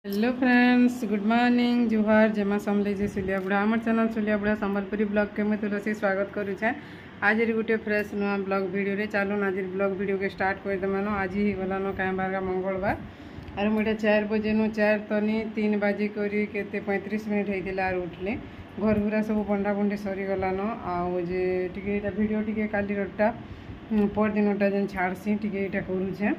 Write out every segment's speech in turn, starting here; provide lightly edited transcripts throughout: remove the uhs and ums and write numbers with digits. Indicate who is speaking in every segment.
Speaker 1: Hello friends, good morning, जुहार, जमा समले जे सुलिया बुढ़ा आम चैनल सुलिया बुढ़ा संबलपुरी ब्लॉग के मैं तुलसी स्वागत करुचे। आज गोटे फ्रेश नुआ ब्लॉग वीडियो रे चलून आज ब्लॉग वीडियो के स्टार्ट कर देमान। आज ही गलान कहीं बार मंगलवार और मुझे 4 बजे नु 4 तनी 3 बजे करी केते 35 मिनट होता और उठले घर गुरा सब बंडा बंडी सरी गलान आजे टिके वीडियो टिके काली रोटा पर दिनटा जेन छाड़सी टिके करुचे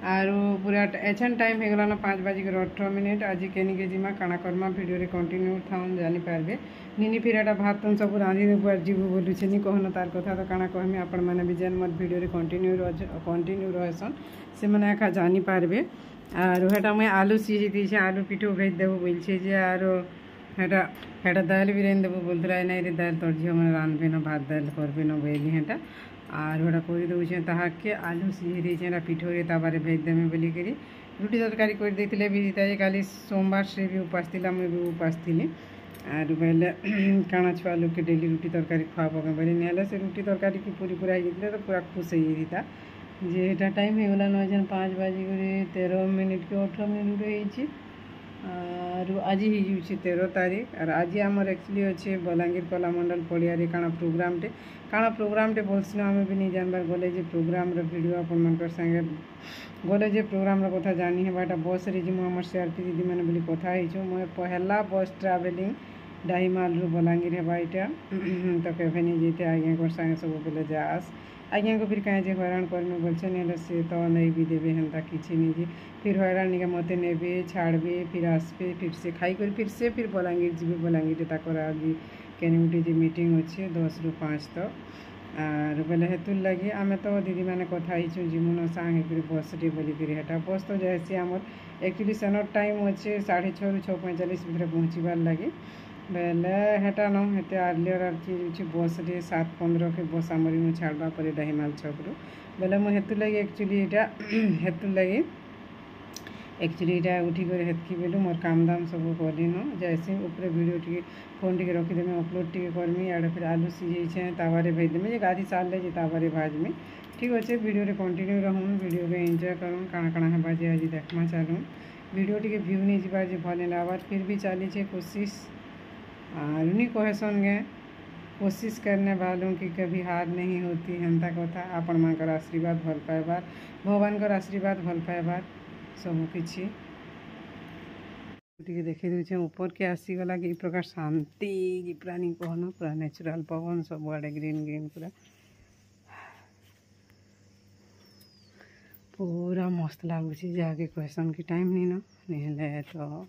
Speaker 1: आरो पूरा एछन टाइम हो गलान 5:18। आज केनिके जिमा काना करमा वीडियो रे कंटिन्यू थाउन जानी पारबे निनी फिराटा भात तुम सब रांधी देबू और जीवू बोलुछे नी कहन तार कथा तो काना कहमी आपण माने भी जेन मत वीडियो रे कंटिन्यू रहसन से माने एका जानी पारबे। आरो हेटा मैं आलू सीझी दीछे, आलू पिठो भेज देबू बोलछे जे आरो हेटा हेटा दाल भी रेन देबू बोलतरा नै रे दाल तोर झियो माने रांधबे न भात दाल करबे न बोली हेटा और होटा कर दूचे ताके आलू सीझे दीचे पिठोरे ताबारे भेज देमे बोली करी रुटी तरकारी कर देते विदिता जे काली सोमवार से भी उपास थी मुझे भी उपास थी और बोले काना छुआ लोग के डेली रुटी तरकारी खुआ पके बोले नहीं से रुटी तरकारी की पूरी पूरा हो तो पूरा खुश हो जाता जे एटा टाइम हो गला न 5:13 के 18 हो और आज ही 13 तारीख और आज आमर एक्चुअली अच्छे बलांगीर कलामंडल पड़िया काना प्रोग्रामटे बोलसी आम भी नहीं जानबार गले जे प्रोग्राम वीडियो अपन संगे गले जे प्रोग्राम कथा जानी हेबाटा बस रे जिमु हमर सीआरपी दीदी मैंने बोली कथा हिचु मैं पहला बस ट्रावेलिंग डाहीमाल रू बलांगीर हेबा इटा तो केभे नहीं जेते आज्ञा संगे सब बोले जास आज्ञा को फिर कहीं जे हैरान करमे बोलছে नहीं से तो नहीं भी देवे हेन्ता किसी नहीं जी फिर हैरान निका मत नेबे छाड़बे फिर आसबे फिर से खाई कर फिर बलांगीर जी बलांगीर ताकर आज केनी गुटे जी मीटिंग अच्छे 10 ରୁ 5 तो और बोले हेतुर लगे आम तो दीदी मैंने कथा हिचु जिमुन सांगे बस टे बोलिकी हेटा बस तो जैसे आमर एक्चुअली सेनर टाइम अच्छे 6:30 ରୁ 6:45 भितर पहुँचबार लगे बेले हेटा न हेते आर्लियर अच्छे बस रे 7:15 के बस आमर इन छाड़बा पर डाहीमाल छक रू बेले मुझे हेतुर लगे एक्चुअली यहाँ हेतुर लगे एक्चुअली यहाँ उठिक हेतकी बोलू मोर काम दाम सब कली न जैसे ऊपर वीडियो टी फोन टी रखीदेमी अपलोड टी करमी आड़े फिर आलू सीझे तावारे भेज देमी जे गाधी सारे जे तावारे भाजमी ठीक अच्छे वीडियो रे कंटिन्यू रहूँ वीडियो रे एंजॉय करूँ काना काना हेबा जे आज देखमा चलूँ वीडियो टी व्यू नहीं जाबार जे भल लाबार फिर भी चली कोशिश और नहीं कहसन गे कोशिश करने वालों की कभी हार नहीं होती हेन्ता कथा आपण मानकर आशीर्वाद भल पाइबार भगवान का आशीर्वाद भल पाइबार सब किछि देखी दूचे ऊपर के आसीगला कि प्रकार शांति कि प्राणी कहन पूरा नेचुरल पवन सब आड़े ग्रीन ग्रीन पूरा मस्त लगुच जाके कहसन कि टाइम नहीं न नहीं तो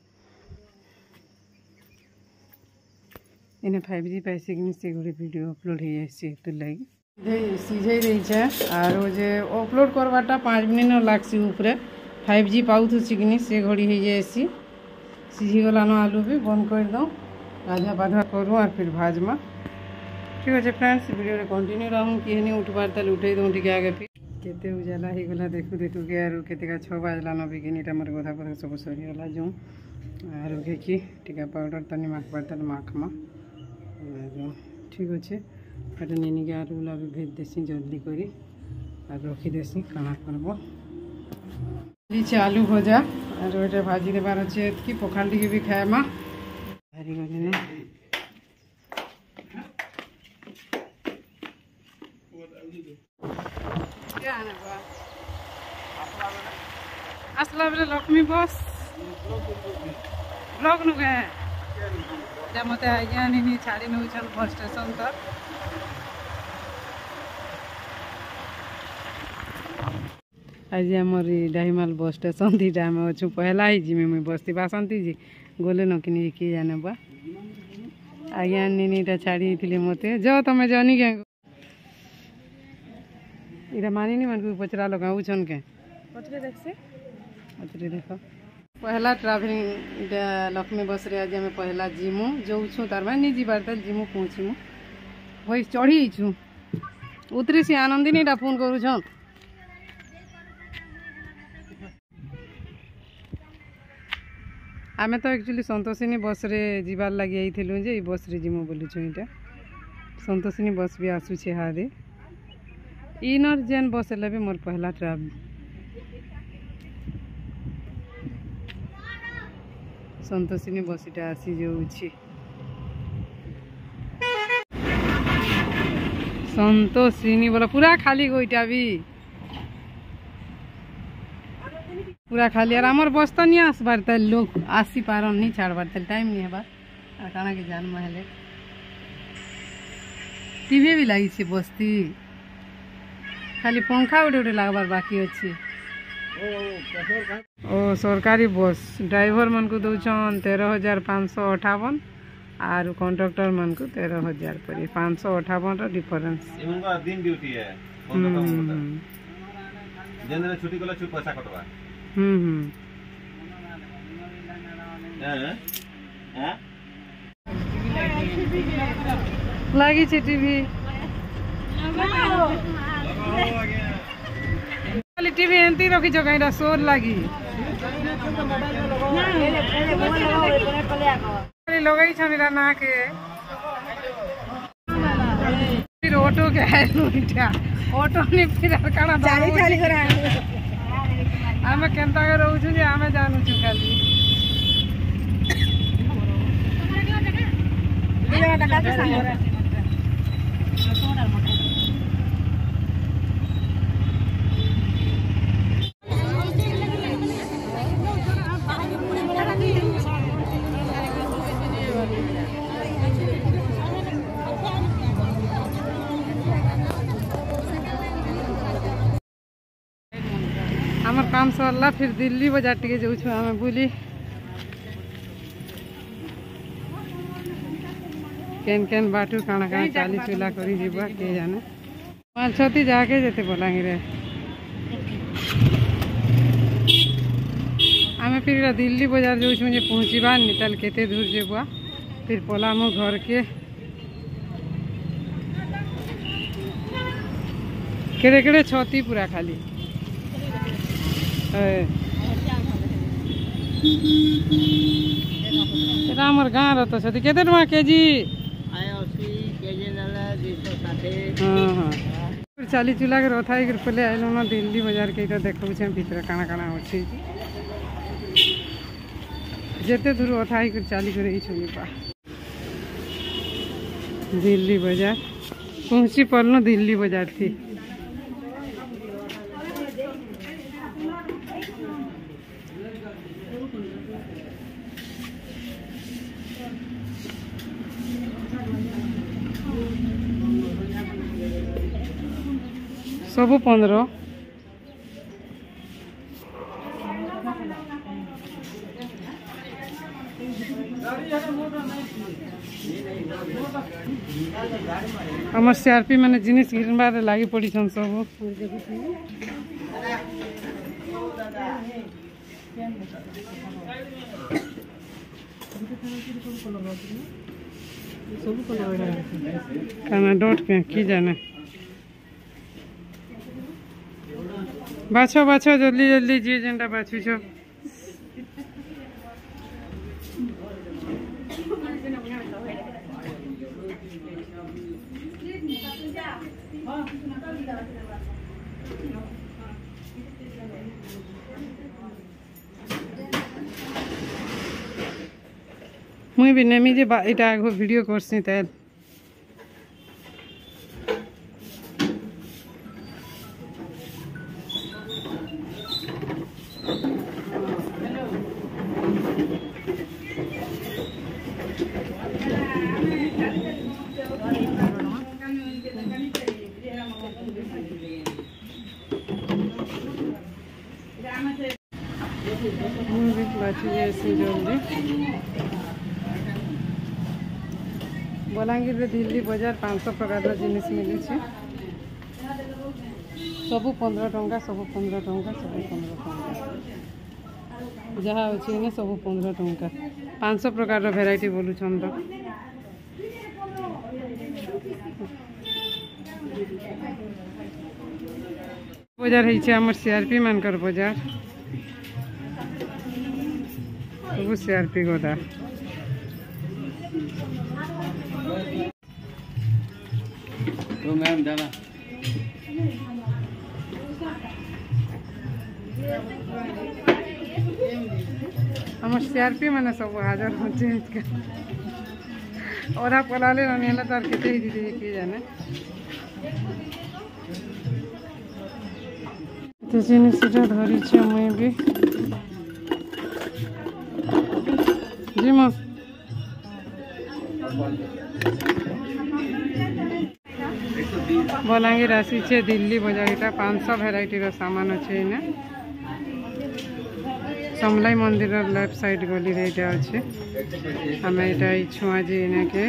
Speaker 1: इन्हें 5G पैसे कि से गोटे वीडियो अपलोड हो जाए लगे सीझे रही और जे अपलोड करवाटा 5 मिनट लागसी ऊपर 5G पाऊथुसी कि से घड़ी हो जाए सीझी गलान आलू भी बंद कर दो गाधा बाधा करूँ और फिर भाजमा ठीक अच्छे फ्रेंड्स वीडियो रे कंटिन्यू रहूँ कि उठबार ताल उठे दूँ टे आगे फिर केते उजाला हो गला देखू देखू के और केते 6 बजलान बिगिनीटा मोर गधा पधा सब सरीगला जो और देखी टीका पाउडर तनी माखबार ताल माखमा ठीक अच्छे फिर निनी के आलू भी भेज देसी जल्दी करी और रखीदेसी काना करब आलू भजा और ये भाजी देवार अच्छे कि पखाल टी भी खाएमा भारी गली आसला बेले लक्ष्मी बस ब्लॉक नु गए मत आज्ञा नहीं छाड़ी नौ बस स्टेशन तक आज आमर डाहीमाल बस स्टेशन दीटा आम अच्छु पहला ही जी मुझे बसती बासंती जी गले न कि किए जाने बा आज्ञा नीटा छाड़ी थी मत जो तुम जनी क्या इटा मानी मन को पचरा लगाऊन के पचरे देख पहला ट्रावेलिंग लक्ष्मी बस रे आज आम पहला जीमु जो तार मैं नहीं जीबार तल जीमु पहुँचमु वही चढ़ी छु उतरी सी आनंदिनी टा फोन करूछन आमे तो एक्चुअली संतोषिनी बस रे जीवार लगी आइथिलु जे बस रे जीमु बोलुछु इटा संतोषिनी बस भी आसुछे हादे इनर जेन बस ले भी मोर पहला ट्रावेल ସନ୍ତୋଷିନୀ ବସିଟା ଆସି ଯାଉଛି। ସନ୍ତୋଷିନୀ ବୋଲ पूरा खाली गोईटा भी पूरा खाली। और आमर बस तो नहीं आसबार ताल लोग आसी पारन नहीं छाड़बार ताल टाइम नहीं है बार काना के जान महले टीवी भी लगी छे बस्ती खाली पंखा उड़े उड़े लगबार बाकी अच्छी। ओ सरकारी बस ड्राइवर मन को दौन 13,558 और कंडक्टर मन को 13,000 पड़ी 558 डिफरेंस।
Speaker 2: दिन ड्यूटी है जनरे छुट्टी कला छुट्टी पैसा कटवा
Speaker 1: लगी छे टीवी खाली टीवी एंती रखी जो कहीं शोर लगी लगई छनिरा ना के फिर ऑटो के है ऑटो ने फिर काना चाली चाली करा आमे केंता के रहू छु जे आमे जानू छु खाली ये टका के संग आमर काम सरला फिर दिल्ली बाजार टिके जाऊँ आम बुली केन केन बाटू काना काना चाली चूला करी जीवा के जाने 5-6 जाके जेते बलांगीर आम फिर दिल्ली बाजार जाऊँ जे पहुँचवा निताल केते दूर जेबुआ फिर पलामु घर के केड़े केड़े छती पूरा खाली आमर गाँव रत छती केते टका केजी 260 हाँ हाँ चाली चूला के रथा पहले आइल ना दिल्ली बाजार के देखो भीतर काना काना अच्छे जेते दूर रथा चाली कर दिल्ली बाजार पहुँची पड़ल दिल्ली बाजार थी सबू 15 आम सीआरपी मैंने जिनिस घिनबार लगी पड़ी सब खाना डोट के की जाने बाछो बाछो जल्दी जल्दी जी जेनटा बाछु छो मुई भी नेमी जे इटा आगो वीडियो करसी तेल जल्दी बलांगीर दिल्ली बाजार 500 प्रकार जिनिस मिली सबू 15 टंका सबू 15 टंका सबू 15 टंका जहाँ अच्छे सबू 15 टंका 500 प्रकार भेराइटी बोलूँ तो बाजार है सीआरपी मानकर बाजार सब सीआरपी गोदा
Speaker 2: तो मैम जाना
Speaker 1: আমার সিআরপি মানে সব হাজার হচ্ছে ওরা পলালে নিলে তো আর খেতেই দিতে কে জানে তো জিনিসটা ধরিছে মুই বি জিমা बलांगीर आसीचे दिल्ली बजार इटा 500 भेराइटीर सामान अच्छे इना समलाई मंदिर लेफ्ट साइड गली रे इटा अच्छे हमें इटा इच्छू आज इनके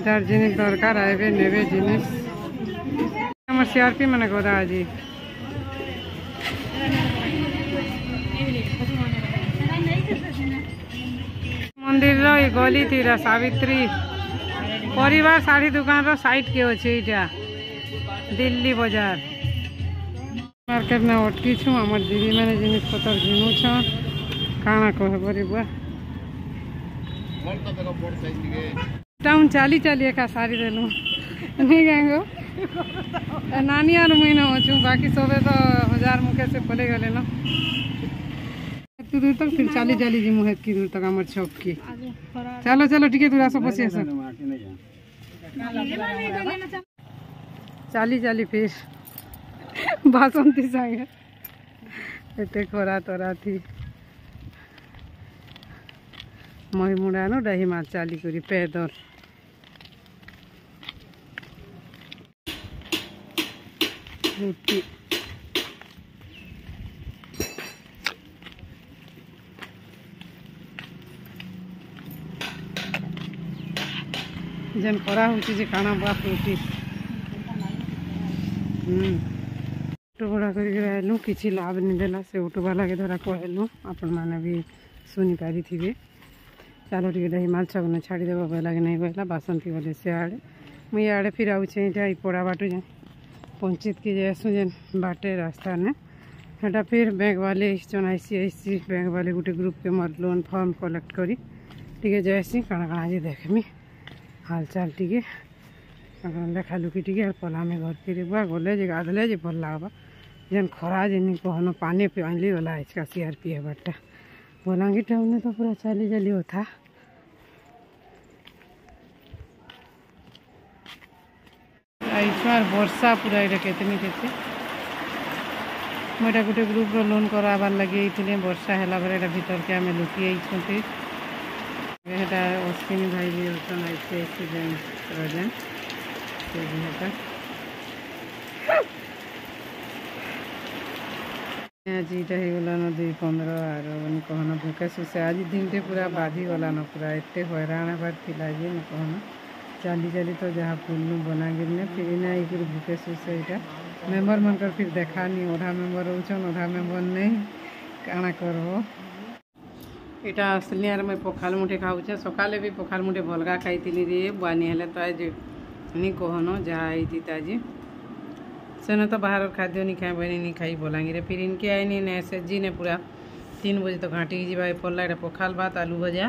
Speaker 1: जार जिनिस दरकार आइबे नेबे जिनिस हमर सीआरपी माने गोदा आज मंदिर रो ई गली तीरा सावित्री परिवार साड़ी दुकान रो साइड के अच्छे इटा दिल्ली बाजार मार्केट में अटकी छू आमर दीदी मैंने जिनिस पतर घिनु छ काना कह परिबा टाउन चाली चाली एका साड़ी देलु नहीं गांगो नानी और मुई न होचू बाकी सबे तो हजार मुके से पले गले न तू दूर तक फिर चाली चाली जी मुहे की दूर तक आमर छौक की चलो चलो ठीक है तू आसो बसी आसो चाली चाली फिर बासंती संगे एते खोरा तोरा थी मही मुड़ा नो दही मार चाली करी पैदल रुटी जेन खरा होची जे खाना बाप रोटी ऑटो भाड़ा करके आलू किसी लाभ नहीं देला से ऑटो वाला के द्वारा कहलु आपण माने भी सुनी पारी थिबे चलो टिके दही माल छक न छाड़ी देबो बेला के नहीं बेला बासंती वाले से आड़े मुई आड़े फिर आउ छै इटा ई पोड़ा बाटू जे पंचायत के जेसु जेन बाटे रास्ता ने हेटा फिर बैंक वाले जन आईसीआईसी बैंक वाले गुटे ग्रुप के मर लोन फॉर्म कलेक्ट करी टिके जैसी काना काना जे देखमी हाल चाल टिके देखा लुकी टिके पला में घर फिर गले जे गाधले जे भल लागबा जेन खरा जेन कहनो पानी पानी वाला इसका सीआरपी है बट्टा बलांगीर टाउन में तो पूरा चाली चाली होता वर्षा पूरा ये केतनी केते मोटा गोटे ग्रुप रो लोन कराबार लगे वर्षा है भीतर के आम लुकी एटा अश्विनी भाई भी होता आईसीआईसी बैंक रजन आज इटा होगला न 2:15 आर कहना भूखे सुसे आज दिन टे पूरा बाधी गला न पूरा एते हैरान हबार थिला जे न कहना चाली चाली तो जहाँ पुलनु बलांगीर ने फिर ना एक भूखे सुसे इटा मेम्बर मनकर फिर देखा नहीं ओढ़ा मेम्बर होचन ओढ़ा मेम्बर नहीं काना करबो इटा असली यार मैं पखाल मुठे खाऊचे सकाले भी पखाल मुठे भलगा खाइतिली रे बुआनी हेले तो आज नहीं कहनो जहाँ आई थी ताजी सेने तो बाहर खाद्य नहीं खाए बनी नहीं खाई बोलांगे फिर इनके आई नहीं ऐसे जी ने पूरा 3 बजे तो घाटी जी भाई पड़ला पखाल भात आलू भजा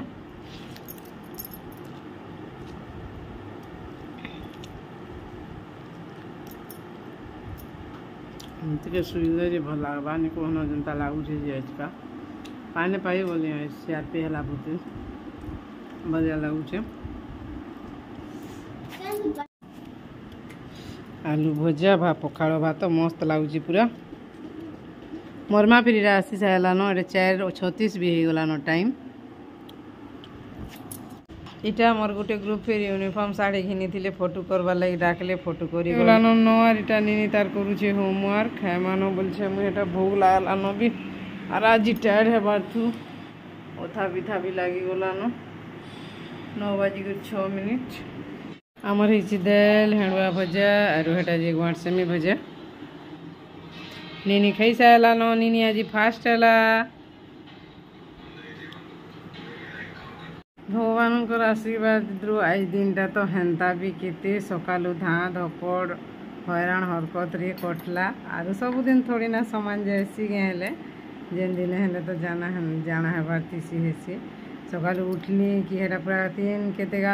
Speaker 1: टे सुविधा जी भल लगवा नहीं कहना जनता लगुचे जी आज का पानी पाई बोली सीआरपी है बहुत बढ़िया लगुचे आलू भजा भा पखाड़ भात मस्त लगुच पूरा मरमा फिर आसी सारान 4:36 भी होगला न टाइम इटा मोर गोटे ग्रुप फिर यूनिफॉर्म साड़ी घिनी थिले फोटो करवार लगी डाकले फोटो करी गलानो न आर इटा निनी तार करूचे होमवर्क हेमानो बोलछे मु एटा भूख लागलानो भी आर आज टायर्ड है बाथु ओथा बिथा भी लागी गलानो 9:06 आमर ही दाल हेणुआ भजा और हेटा जे गुआरसेमी भजा नीनी खाई सारान नीनी आज फास्ट है भगवान आशीर्वाद आज दिन टा तो हेन्ता भी केते सकालू धा धपड़ हैरान हरकत रे कटला आरो सब दिन थोड़ी ना समान जैसी गए जेन दिन हेले तो जाना हेबार तीसी हेसी सकाल उठली कि हेरा पूरा 3 केतेगा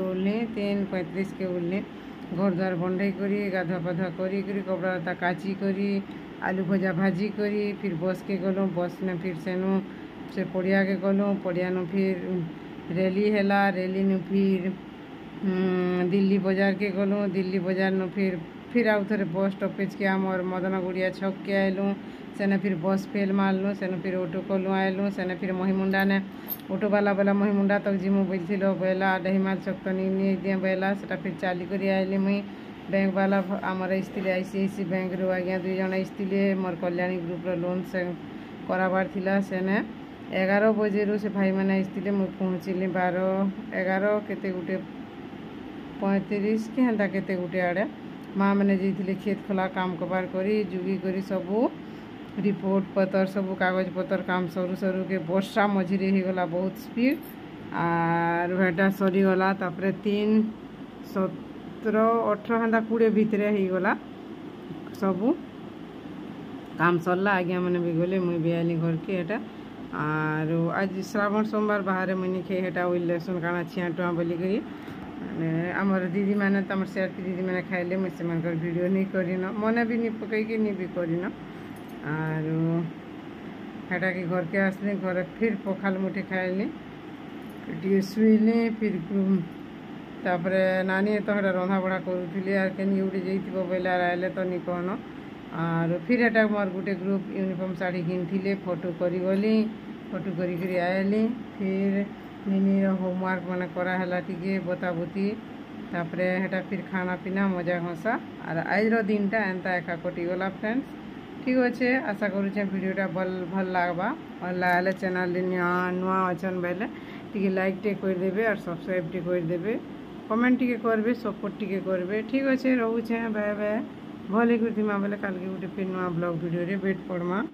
Speaker 1: उठली 3:35 के उठली घर द्वार बंधे करी गाधुआ पाधुआ करी कपड़ा लता काची करी आलू भजा भाजी करी फिर बस के गलु बस ने फिर सेनु से पड़िया के गलु पड़िया नु फिर रैली हैला रैली नु फिर दिल्ली बाजार के गलु दिल्ली बाजार नु फिर आउ थे बस स्टॉपेज के आमर मदनगुड़िया छक के आइलु सेने फिर बस फेल मारलु सेने फिर ऑटो कलु आइलु सेने फिर महिमुंडा ने ऑटो वाला महिमुंडा तक जिमु बोलथिलो बेला डहिमाल चक तो नहीं दिए बेला सेटा फिर चाली करी आइली मुई बैंक वाला आमर आइसथिले आईसीआईसी बैंक रो आज्ञा 2 जण आइसथिले मोर कल्याणी ग्रुप रो लोन से कराबार थिला सेने 11 बजे रो से भाई माने आइसथिले मुई पहुँचली 11 केते गुटे 35 के हेन्ता केते गुटे आड़े माँ मैंने जाइए खेत खोला काम कबार करी जुगी करी सबू रिपोर्ट पतर सबू कागज पतर काम सरू सरू के वर्षा मझिरे ही गला बहुत स्पीड आर हेटा सरीगला तापर 3 17 18 हेन्ता 20 भितरे ही गला सबू काम सरला आज्ञा मैंने भी गले मुई भी आइली घर के हेटा आर आज श्रावण सोमवार बाहर मुझे खे हेटा ओई लहसुन काना छिया टुआ बोली करी आमर दीदी मैंने तमर से दीदी मैंने खाइले मुझसे वीडियो नहीं करिन मने भी नहीं पकईके नहीं भी करिन आर हेटा के घर के आसली घर फिर पखाल मुठे खाइली टे शुईली फिर तापर नानी तो हेटा रंधा बढ़ा करूली आर केनी उठे जाइए बोले आइले तो नहीं कहन आर फिर हेटा मोर गोटे ग्रुप यूनिफॉर्म साड़ी किनी फोटो करी गली फोटो करी आइली फिर निनी होमवर्क मैंने कराला टी बताबुती तापर हेटा फिर खाना पीना मजा हसा और आज दिन टा एंता एका कटिगला फ्रेंड्स ठीक अच्छे आशा करुचे वीडियोटा भल लगवा भल लगे चैनल नुआ अच्छन बेले टी लाइक टे करदे और सब्सक्राइब टे करदे कमेंट टी करबे सपोर्ट टी करबे ठीक अच्छे रोचे बाय बाय भले करतीमा बेले कल के गोटे फिर नुआ ब्लॉग वीडियो रे वेट पड़मा।